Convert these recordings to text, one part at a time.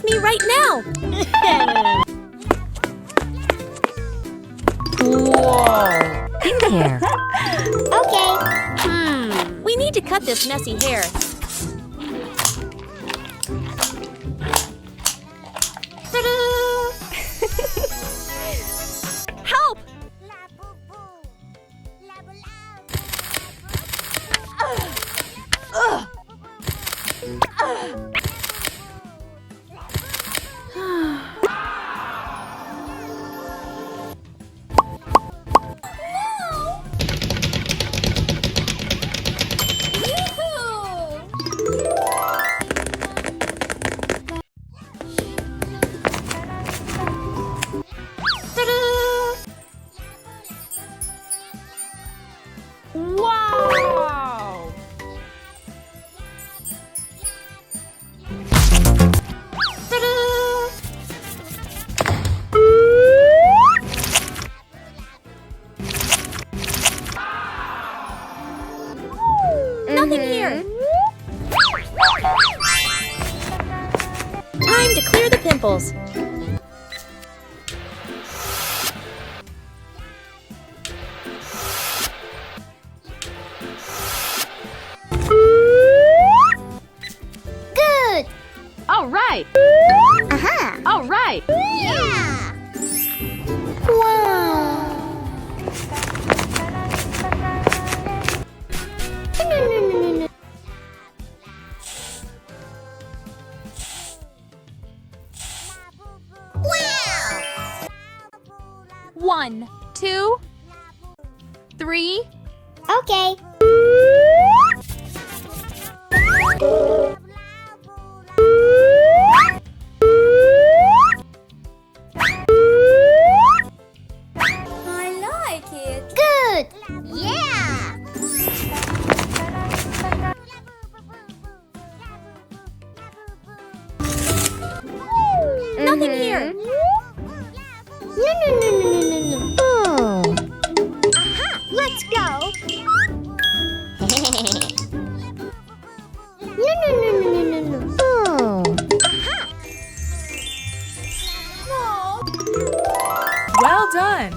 with me right now. Whoa! In there. Okay. We need to cut this messy hair. Ta-da! Help! Wow! Nothing here. Time to clear the pimples. Good! All right. Aha! All right. Yeah! Wow! No. Wow! 1, 2, 3. Okay. I like it. Good. Yeah. Nothing here. No. Oh. Aha! Let's go. No. Oh. Aha! No. Well done.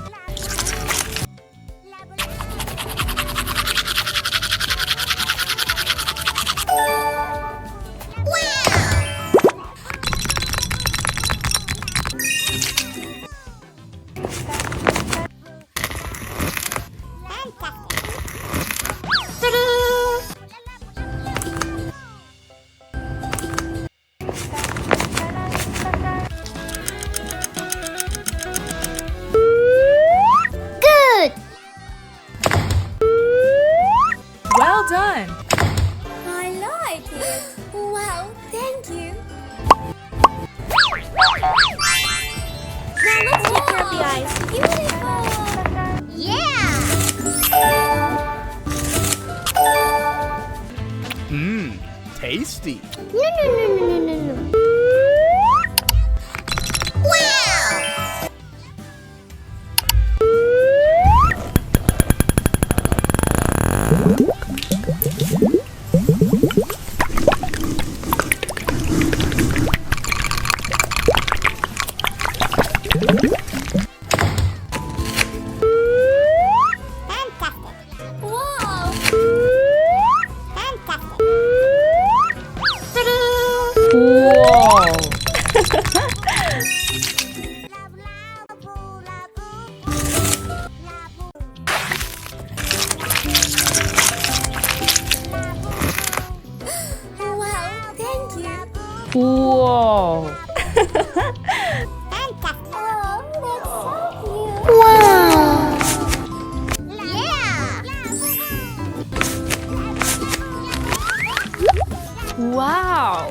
Good. Well done. I like it. Wow, thank you. Now let's take care of the eyes. Beautiful. Yeah. Mmm, tasty. No. Wow. Wow. Whoa! Wow, thank you. Whoa! Oh, that's so cute. Wow. Yeah. Wow!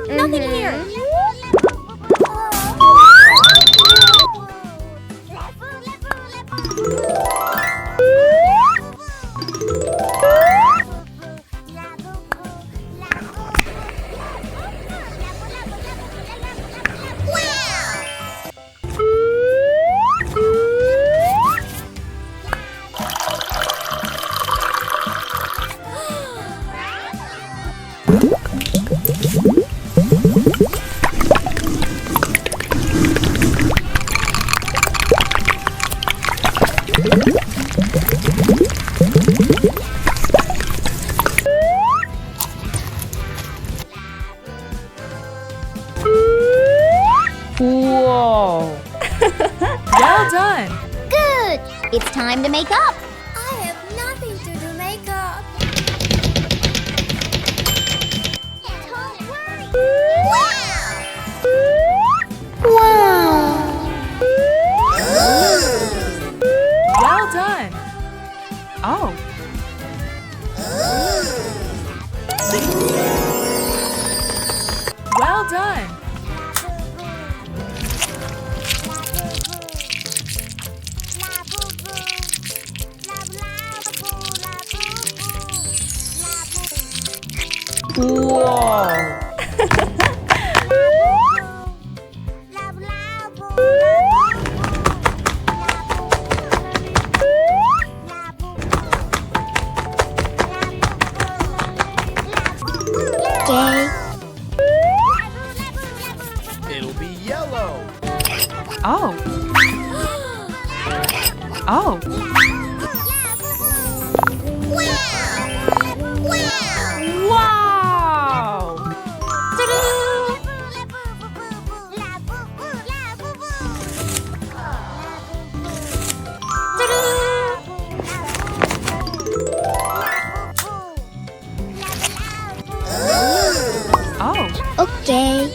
Nothing here. Well done. Good. It's time to make up. I have nothing to do makeup. Don't worry. Wow. Well done. Oh. Well done. Whoa. Okay. It'll be yellow. Oh. Oh. Wow. Oh. Okay.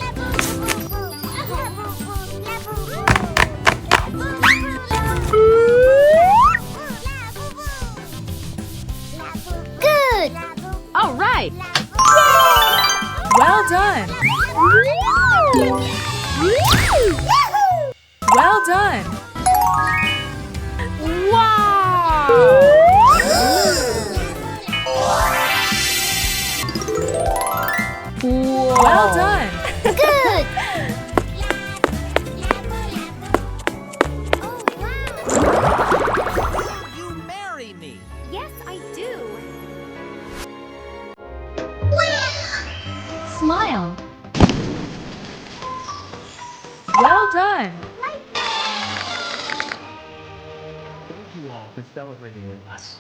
Good. All right. Well done. Well done. Wow. Whoa. Well done. Good. You marry me. Yes, I do. Smile. Well done. Thank you all for celebrating with us.